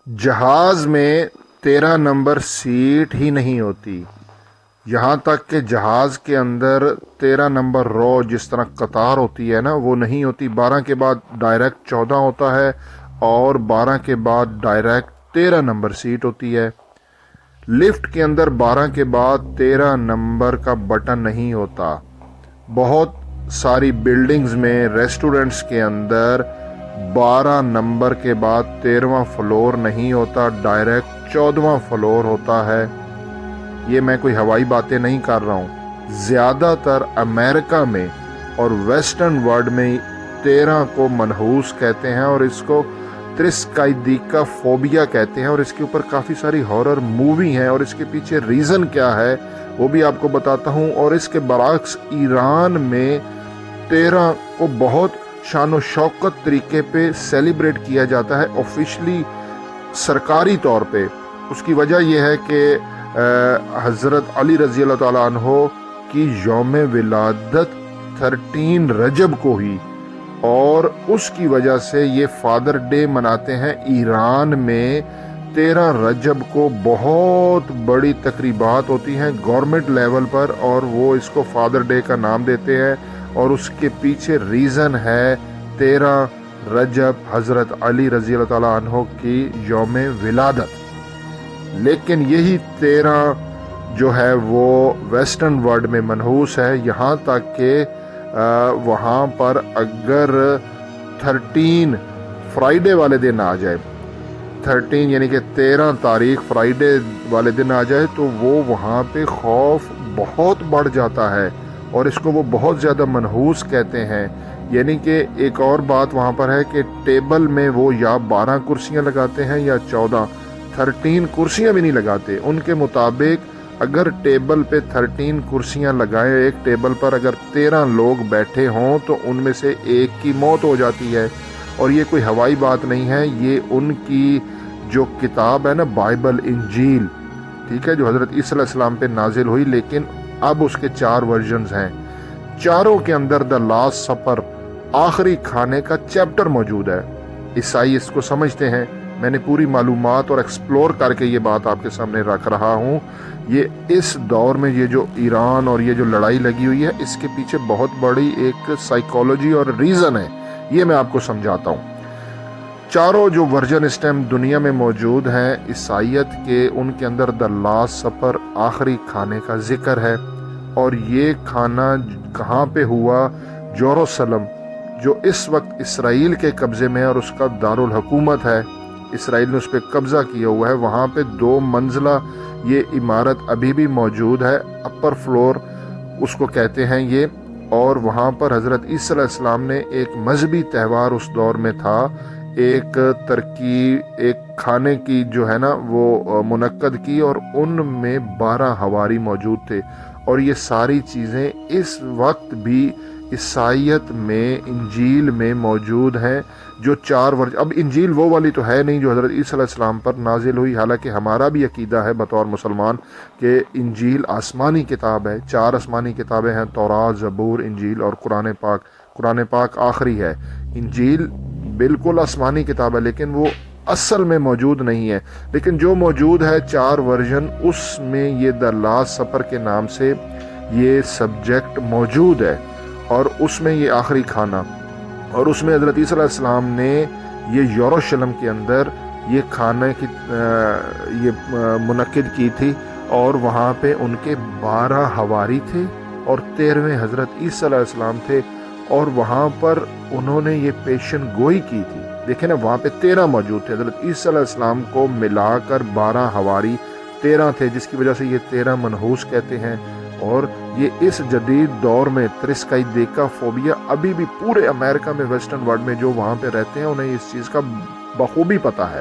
جہاز میں 13 number set ہی نہیں ہوتی، یہاں تک کہ جہاز کے اندر 13 نمبر رو جس طرح قطار ہوتی ہے نا وہ نہیں ہوتی۔ 12 کے بعد ڈائریکٹ 14 ہوتا ہے اور 12 کے بعد ڈائریکٹ 13 نمبر سیٹ ہوتی ہے۔ لفٹ کے اندر 12 کے بعد 13 نمبر کا بٹن نہیں ہوتا۔ بہت ساری بلڈنگز میں ریسٹورنٹس کے اندر 12 نمبر کے بعد 13واں فلور نہیں ہوتا، ڈائریکٹ 14واں فلور ہوتا ہے۔ یہ میں کوئی ہوائی باتیں نہیں کر رہا ہوں، زیادہ تر امریکہ میں اور ویسٹرن ورلڈ میں 13 کو منحوس کہتے ہیں اور اس کو ترسکائیدیکا فوبیا کہتے ہیں، اور اس کے اوپر کافی ساری ہارر مووی ہیں، اور اس کے پیچھے ریزن کیا ہے وہ بھی آپ کو بتاتا ہوں۔ اور اس کے برعکس ایران میں 13 کو بہت شان و شوکت طریقے پہ سیلیبریٹ کیا جاتا ہے، آفیشلی سرکاری طور پہ۔ اس کی وجہ یہ ہے کہ حضرت علی رضی اللہ تعالیٰ عنہ کی یوم ولادت 13 رجب کو ہی، اور اس کی وجہ سے یہ فادر ڈے مناتے ہیں۔ ایران میں 13 رجب کو بہت بڑی تقریبات ہوتی ہیں گورنمنٹ لیول پر، اور وہ اس کو فادر ڈے کا نام دیتے ہیں، اور اس کے پیچھے ریزن ہے 13 رجب حضرت علی رضی اللہ تعالیٰ عنہ کی یوم ولادت۔ لیکن یہی 13 جو ہے وہ ویسٹرن ورلڈ میں منحوس ہے، یہاں تک کہ وہاں پر اگر 13 فرائیڈے والے دن آ جائے، 13 یعنی کہ 13 تاریخ فرائیڈے والے دن آ جائے، تو وہ وہاں پہ خوف بہت بڑھ جاتا ہے، اور اس کو وہ بہت زیادہ منحوس کہتے ہیں۔ یعنی کہ ایک اور بات وہاں پر ہے کہ ٹیبل میں وہ یا 12 کرسیاں لگاتے ہیں یا 14، 13 کرسیاں بھی نہیں لگاتے۔ ان کے مطابق اگر ٹیبل پہ 13 کرسیاں لگائیں، ایک ٹیبل پر اگر 13 لوگ بیٹھے ہوں تو ان میں سے ایک کی موت ہو جاتی ہے۔ اور یہ کوئی ہوائی بات نہیں ہے، یہ ان کی جو کتاب ہے نا بائبل، انجیل، ٹھیک ہے، جو حضرت عیسیٰ علیہ السلام پہ نازل ہوئی، لیکن اب اس کے 4 ورژنز ہیں۔ چاروں کے اندر دا لاسٹ سپر، آخری کھانے کا چیپٹر موجود ہے۔ عیسائی اس کو سمجھتے ہیں۔ میں نے پوری معلومات اور ایکسپلور کر کے یہ بات آپ کے سامنے رکھ رہا ہوں۔ یہ اس دور میں یہ جو ایران اور یہ جو لڑائی لگی ہوئی ہے، اس کے پیچھے بہت بڑی ایک سائیکالوجی اور ریزن ہے، یہ میں آپ کو سمجھاتا ہوں۔ چاروں جو ورژن اس ٹائم دنیا میں موجود ہیں عیسائیت کے، ان کے اندر دا لاسٹ سپر، آخری کھانے کا ذکر ہے، اور یہ کھانا کہاں پہ ہوا؟ یروشلم، جو اس وقت اسرائیل کے قبضے میں ہے اور اس کا دارالحکومت ہے، اسرائیل نے اس پہ قبضہ کیا ہوا ہے۔ وہاں پہ 2 منزلہ یہ عمارت ابھی بھی موجود ہے، اپر فلور اس کو کہتے ہیں یہ، اور وہاں پر حضرت عیسیٰ علیہ السلام نے ایک مذہبی تہوار اس دور میں تھا، ایک ترکیب، ایک کھانے کی جو ہے نا وہ منعقد کی، اور ان میں 12 حواری موجود تھے، اور یہ ساری چیزیں اس وقت بھی عیسائیت میں انجیل میں موجود ہیں۔ جو 4 اب انجیل وہ والی تو ہے نہیں جو حضرت عیسیٰ علیہ السلام پر نازل ہوئی، حالانکہ ہمارا بھی عقیدہ ہے بطور مسلمان کہ انجیل آسمانی کتاب ہے۔ 4 آسمانی کتابیں ہیں، تورات، زبور، انجیل اور قرآن پاک۔ قرآن پاک آخری ہے۔ انجیل بالکل آسمانی کتاب ہے، لیکن وہ اصل میں موجود نہیں ہے، لیکن جو موجود ہے 4 ورژن، اس میں یہ دا لاسٹ سپر کے نام سے یہ سبجیکٹ موجود ہے، اور اس میں یہ آخری کھانا، اور اس میں حضرت عیسیٰ علیہ السلام نے یہ یروشلم کے اندر یہ کھانے کی یہ منعقد کی تھی، اور وہاں پہ ان کے 12 حواری تھے اور 13ویں حضرت عیسیٰ علیہ السلام تھے، اور وہاں پر انہوں نے یہ پیشن گوئی کی تھی۔ دیکھیں نا، وہاں پہ 13 موجود تھے، حضرت عیسیٰ علیہ السلام کو ملا کر 12 حواری 13 تھے، جس کی وجہ سے یہ 13 منحوس کہتے ہیں۔ اور یہ اس جدید دور میں ترسکائیدیکا فوبیا ابھی بھی پورے امریکہ میں، ویسٹرن ورلڈ میں جو وہاں پہ رہتے ہیں انہیں اس چیز کا بخوبی پتہ ہے۔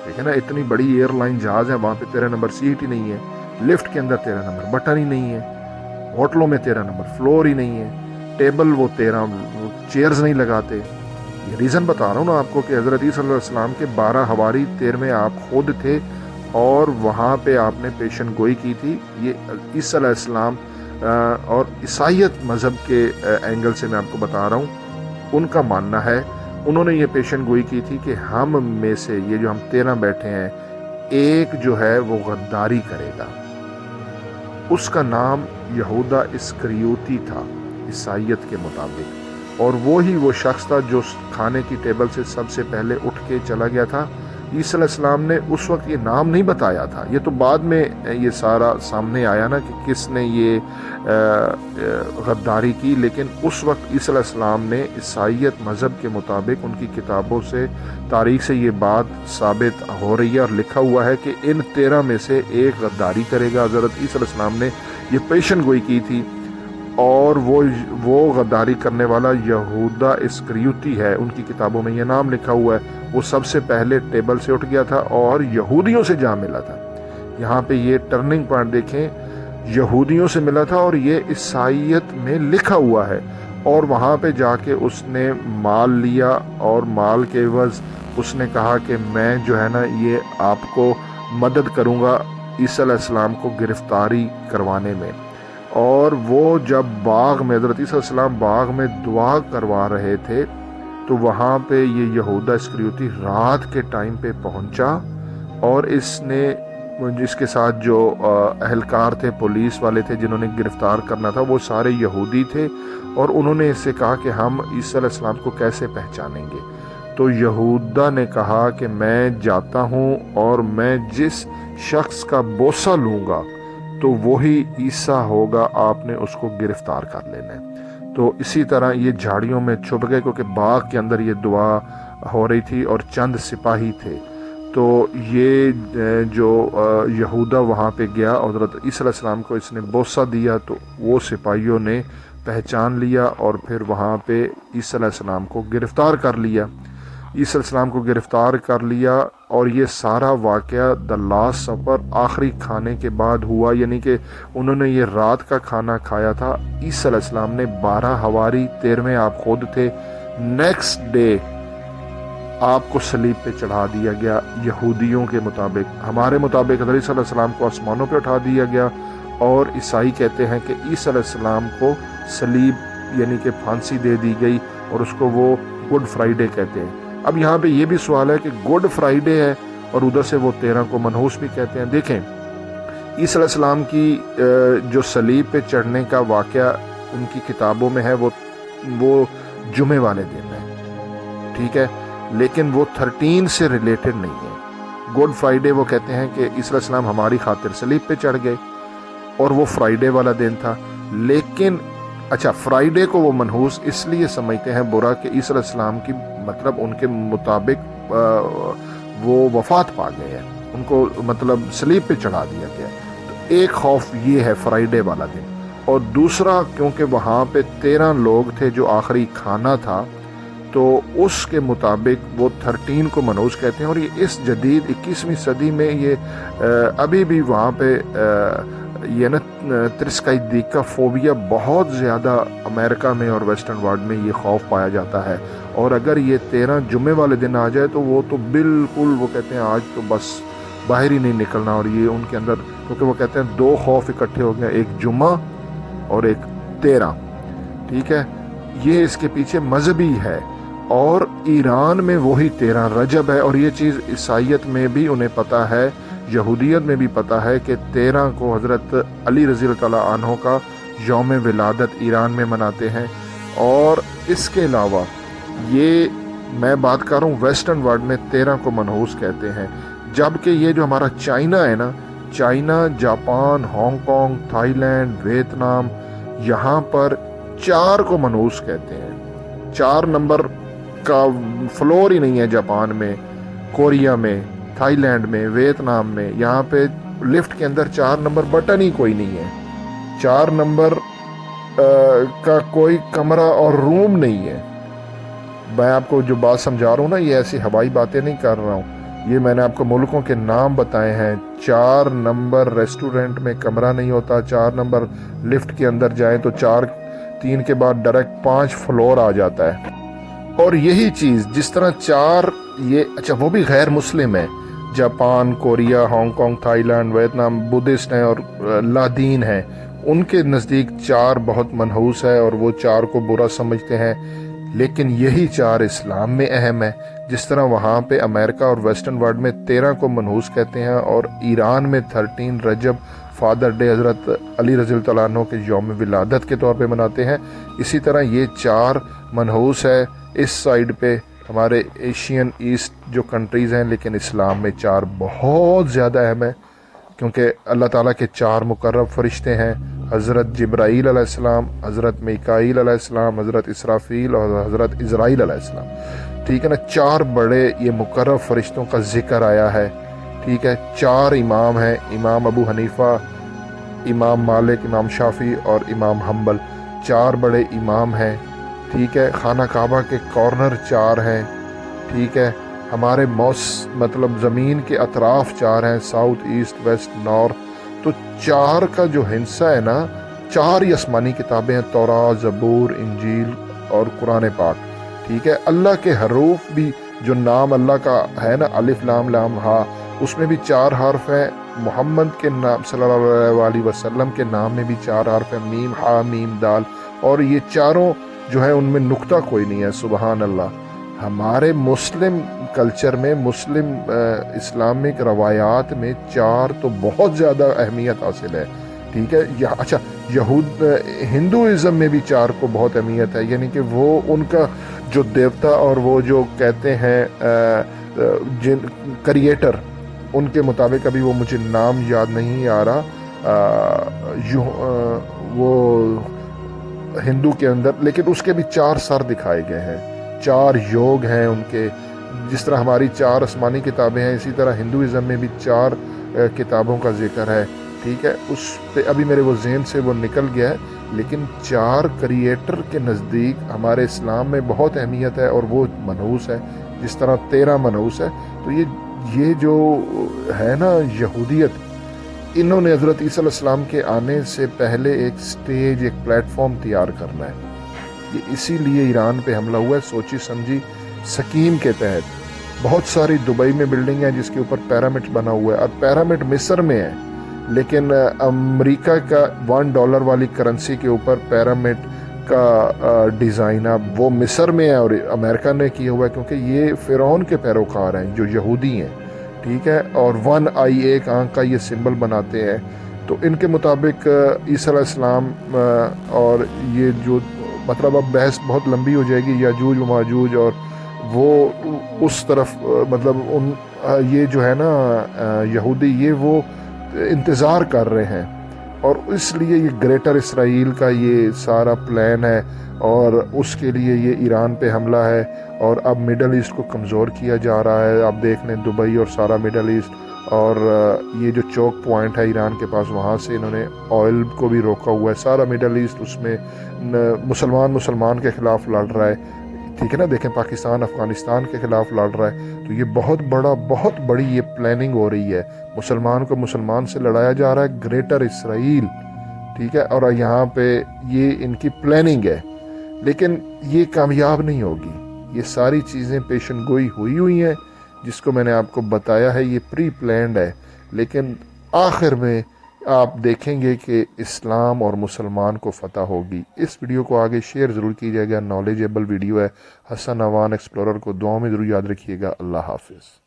دیکھیں نا، اتنی بڑی ایئر لائن جہاز ہے، وہاں پہ 13 نمبر سیٹ ہی نہیں ہے، لفٹ کے اندر 13 نمبر بٹن ہی نہیں ہے، ہوٹلوں میں 13 نمبر فلور ہی نہیں ہے، ٹیبل وہ 13 چیئرز نہیں لگاتے۔ یہ ریزن بتا رہا ہوں نا آپ کو کہ حضرت عیسیٰ علیہ السلام کے 12 حواری، 13ویں آپ خود تھے، اور وہاں پہ آپ نے پیشن گوئی کی تھی۔ یہ عیسیٰ علیہ السلام اور عیسائیت مذہب کے اینگل سے میں آپ کو بتا رہا ہوں، ان کا ماننا ہے انہوں نے یہ پیشن گوئی کی تھی کہ ہم میں سے یہ جو ہم 13 بیٹھے ہیں، ایک جو ہے وہ غداری کرے گا۔ اس کا نام یہودا اسکریوتی تھا عیسائیت کے مطابق، اور وہی وہ شخص تھا جو کھانے کی ٹیبل سے سب سے پہلے اٹھ کے چلا گیا تھا۔ عیسیٰ علیہ السلام نے اس وقت یہ نام نہیں بتایا تھا، یہ تو بعد میں یہ سارا سامنے آیا نا کہ کس نے یہ غداری کی، لیکن اس وقت عیسیٰ علیہ السلام نے عیسائیت مذہب کے مطابق ان کی کتابوں سے، تاریخ سے یہ بات ثابت ہو رہی ہے اور لکھا ہوا ہے کہ ان 13 میں سے ایک غداری کرے گا۔ حضرت عیسیٰ علیہ السلام نے یہ پیشن گوئی کی تھی، اور وہ غداری کرنے والا یہودا اسکریوتی ہے۔ ان کی کتابوں میں یہ نام لکھا ہوا ہے۔ وہ سب سے پہلے ٹیبل سے اٹھ گیا تھا اور یہودیوں سے جا ملا تھا۔ یہاں پہ یہ ٹرننگ پوائنٹ دیکھیں، یہودیوں سے ملا تھا اور یہ عیسائیت میں لکھا ہوا ہے، اور وہاں پہ جا کے اس نے مال لیا، اور مال کے عوض اس نے کہا کہ میں جو ہے نا یہ آپ کو مدد کروں گا عیسیٰ علیہ السلام کو گرفتاری کروانے میں۔ اور وہ جب باغ میں، حضرت عیسیٰ علیہ السلام باغ میں دعا کروا رہے تھے، تو وہاں پہ یہ یہودا اسکریوتی رات کے ٹائم پہ پہنچا، اور اس کے ساتھ جو اہلکار تھے، پولیس والے تھے جنہوں نے گرفتار کرنا تھا، وہ سارے یہودی تھے، اور انہوں نے اس سے کہا کہ ہم عیسیٰ علیہ السلام کو کیسے پہچانیں گے؟ تو یہودا نے کہا کہ میں جاتا ہوں، اور میں جس شخص کا بوسہ لوں گا تو وہی عیسیٰ ہوگا، آپ نے اس کو گرفتار کر لینا ہے۔ تو اسی طرح یہ جھاڑیوں میں چھپ گئے، کیونکہ باغ کے اندر یہ دعا ہو رہی تھی اور چند سپاہی تھے۔ تو یہ جو یہودا وہاں پہ گیا اور حضرت عیسیٰ علیہ السلام کو اس نے بوسہ دیا، تو وہ سپاہیوں نے پہچان لیا اور پھر وہاں پہ عیسیٰ علیہ السلام کو گرفتار کر لیا۔ عیسیٰ علیہ السلام کو گرفتار کر لیا، اور یہ سارا واقعہ دا لاسٹ سفر، آخری کھانے کے بعد ہوا، یعنی کہ انہوں نے یہ رات کا کھانا کھایا تھا۔ عیسیٰ علیہ السلام نے 12 حواری، 13ویں آپ خود تھے، نیکسٹ ڈے آپ کو صلیب پہ چڑھا دیا گیا یہودیوں کے مطابق۔ ہمارے مطابق حضرت عیسیٰ علیہ السلام کو آسمانوں پہ اٹھا دیا گیا، اور عیسائی کہتے ہیں کہ عیسیٰ علیہ السلام کو صلیب یعنی کہ پھانسی دے دی گئی، اور اس کو وہ گڈ فرائیڈے کہتے ہیں۔ اب یہاں پہ یہ بھی سوال ہے کہ گڈ فرائیڈے ہے اور ادھر سے وہ 13 کو منحوس بھی کہتے ہیں۔ دیکھیں، عیسیٰ علیہ السلام کی جو صلیب پہ چڑھنے کا واقعہ ان کی کتابوں میں ہے، وہ جمعے والے دن ہے، ٹھیک ہے، لیکن وہ 13 سے ریلیٹڈ نہیں ہے۔ گڈ فرائیڈے وہ کہتے ہیں کہ عیسیٰ علیہ السلام ہماری خاطر صلیب پہ چڑھ گئے، اور وہ فرائیڈے والا دن تھا۔ لیکن اچھا، فرائیڈے کو وہ منحوس اس لیے سمجھتے ہیں برا کہ عیسیٰ علیہ السلام کی مطلب ان کے مطابق وہ وفات پا گئے ہیں، ان کو مطلب صلیب پہ چڑھا دیا گیا۔ تو ایک خوف یہ ہے فرائیڈے والا دن، اور دوسرا کیونکہ وہاں پہ 13 لوگ تھے جو آخری کھانا تھا، تو اس کے مطابق وہ 13 کو منحوس کہتے ہیں۔ اور یہ اس جدید 21ویں صدی میں یہ ابھی بھی وہاں پہ یہ نا ترسکائیدیکا فوبیا بہت زیادہ امریکہ میں اور ویسٹرن ورلڈ میں یہ خوف پایا جاتا ہے، اور اگر یہ 13 جمعے والے دن آ جائے تو وہ تو بالکل، وہ کہتے ہیں آج تو بس باہر ہی نہیں نکلنا۔ اور یہ ان کے اندر، کیونکہ وہ کہتے ہیں 2 خوف اکٹھے ہو گئے، ایک جمعہ اور ایک 13، ٹھیک ہے، یہ اس کے پیچھے مذہبی ہے۔ اور ایران میں وہی 13 رجب ہے، اور یہ چیز عیسائیت میں بھی انہیں پتہ ہے، یہودیت میں بھی پتہ ہے کہ 13 کو حضرت علی رضی اللہ تعالیٰ عنہ کا یوم ولادت ایران میں مناتے ہیں۔ اور اس کے علاوہ یہ میں بات کر رہا ہوں ویسٹرن ورلڈ میں 13 کو منحوس کہتے ہیں، جبکہ یہ جو ہمارا چائنا ہے نا، China, Japan, Hong Kong, Thailand, Vietnam, یہاں پر 4 کو منحوس کہتے ہیں۔ 4 نمبر کا فلور ہی نہیں ہے جاپان میں، کوریا میں، تھائی لینڈ میں، ویتنام میں، یہاں پہ لفٹ کے اندر 4 نمبر بٹن ہی کوئی نہیں ہے، 4 نمبر کا کوئی کمرہ اور روم نہیں ہے۔ میں آپ کو جو بات سمجھا رہا ہوں نا، یہ ایسی ہوائی باتیں نہیں کر رہا ہوں، یہ میں نے آپ کو ملکوں کے نام بتائے ہیں۔ 4 نمبر ریسٹورنٹ میں کمرہ نہیں ہوتا، 4 نمبر لفٹ کے اندر جائیں تو 3 کے بعد ڈائریکٹ 5 فلور آ جاتا ہے۔ اور یہی چیز جس طرح 4 یہ اچھا وہ بھی غیر مسلم ہے، Japan, Korea, Hong Kong, Thailand, Vietnam Buddhist ہیں اور لادین ہیں، ان کے نزدیک 4 بہت منحوس ہے اور وہ 4 کو برا سمجھتے ہیں۔ لیکن یہی 4 اسلام میں اہم ہے. جس طرح وہاں پہ امریکہ اور ویسٹرن ورلڈ میں 13 کو منحوس کہتے ہیں اور ایران میں 13 رجب فادر ڈے حضرت علی رضی اللہ عنہ کے یوم ولادت کے طور پہ مناتے ہیں. اسی طرح یہ 4 منحوس ہے اس سائیڈ پہ ہمارے ایشین ایسٹ جو کنٹریز ہیں، لیکن اسلام میں 4 بہت زیادہ اہم ہے کیونکہ اللہ تعالیٰ کے 4 مقرب فرشتے ہیں، حضرت جبرائیل علیہ السلام، حضرت میکائیل علیہ السلام، حضرت اسرافیل اور حضرت اسرائیل علیہ السلام. ٹھیک ہے نا، 4 بڑے یہ مقرب فرشتوں کا ذکر آیا ہے. ٹھیک ہے، 4 امام ہیں، امام ابو حنیفہ، امام مالک، امام شافعی اور امام حنبل. 4 بڑے امام ہیں. ٹھیک ہے، خانہ کعبہ کے کارنر 4 ہیں. ٹھیک ہے، ہمارے مطلب زمین کے اطراف 4 ہیں، ساؤتھ ایسٹ ویسٹ نارتھ. تو 4 کا جو حصہ ہے نا، 4 ہی آسمانی کتابیں ہیں، تورات، زبور، انجیل اور قرآن پاک. ٹھیک ہے، اللہ کے حروف بھی جو نام اللہ کا ہے نا، الف لام لام ہا، اس میں بھی 4 حرف ہیں. محمد کے نام صلی اللہ علیہ وسلم کے نام میں بھی 4 حرف ہیں، میم ہا میم دال. اور یہ چاروں جو ہے ان میں نقطہ کوئی نہیں ہے. سبحان اللہ. ہمارے مسلم کلچر میں، مسلم اسلامک روایات میں 4 تو بہت زیادہ اہمیت حاصل ہے. ٹھیک ہے، اچھا ہندوازم میں بھی 4 کو بہت اہمیت ہے، یعنی کہ وہ ان کا جو دیوتا اور وہ جو کہتے ہیں جن کریٹر، ان کے مطابق ابھی وہ مجھے نام یاد نہیں آ رہا، وہ ہندو کے اندر، لیکن اس کے بھی 4 سر دکھائے گئے ہیں، 4 یوگ ہیں ان کے. جس طرح ہماری 4 آسمانی کتابیں ہیں، اسی طرح ہندوازم میں بھی 4 کتابوں کا ذکر ہے. ٹھیک ہے، اس پہ ابھی میرے وہ ذہن سے وہ نکل گیا ہے، لیکن 4 کریٹر کے نزدیک ہمارے اسلام میں بہت اہمیت ہے اور وہ منحوس ہے. جس طرح 13 منحوس ہے. تو یہ جو ہے نا یہودیت، انہوں نے حضرت عیسیٰ علیہ السلام کے آنے سے پہلے ایک سٹیج، ایک پلیٹ فارم تیار کرنا ہے. یہ اسی لیے ایران پہ حملہ ہوا ہے، سوچی سمجھی سکیم کے تحت. بہت ساری دبئی میں بلڈنگ ہیں جس کے اوپر پیرامڈ بنا ہوا ہے، اور پیرامڈ مصر میں ہے، لیکن امریکہ کا $1 والی کرنسی کے اوپر پیرامڈ کا ڈیزائن اب وہ مصر میں ہے اور امریکہ نے کیا ہوا ہے، کیونکہ یہ فرعون کے پیروکار ہیں جو یہودی ہیں. ٹھیک ہے، اور 1 آئی، ایک آنکھ کا یہ سمبل بناتے ہیں. تو ان کے مطابق عیسیٰ علیہ السلام اور یہ جو مطلب اب بحث بہت لمبی ہو جائے گی، یاجوج و ماجوج، اور وہ اس طرف مطلب یہ جو ہے نا یہودی، یہ وہ انتظار کر رہے ہیں، اور اس لیے یہ گریٹر اسرائیل کا یہ سارا پلان ہے، اور اس کے لیے یہ ایران پہ حملہ ہے. اور اب مڈل ایسٹ کو کمزور کیا جا رہا ہے. آپ دیکھ لیں دبئی اور سارا مڈل ایسٹ، اور یہ جو چوک پوائنٹ ہے ایران کے پاس، وہاں سے انہوں نے آئل کو بھی روکا ہوا ہے. سارا مڈل ایسٹ اس میں مسلمان کے خلاف لڑ رہا ہے. ٹھیک ہے نا، دیکھیں پاکستان افغانستان کے خلاف لڑ رہا ہے. تو یہ بہت بڑی یہ پلاننگ ہو رہی ہے. مسلمان کو مسلمان سے لڑایا جا رہا ہے، گریٹر اسرائیل. ٹھیک ہے، اور یہاں پہ یہ ان کی پلاننگ ہے، لیکن یہ کامیاب نہیں ہوگی. یہ ساری چیزیں پیشن گوئی ہوئی ہیں، جس کو میں نے آپ کو بتایا ہے، یہ پری پلانڈ ہے. لیکن آخر میں آپ دیکھیں گے کہ اسلام اور مسلمان کو فتح ہوگی. اس ویڈیو کو آگے شیئر ضرور کیجیے گا، نالجیبل ویڈیو ہے. حسن عوان ایکسپلورر کو دعاؤں میں ضرور یاد رکھیے گا. اللہ حافظ.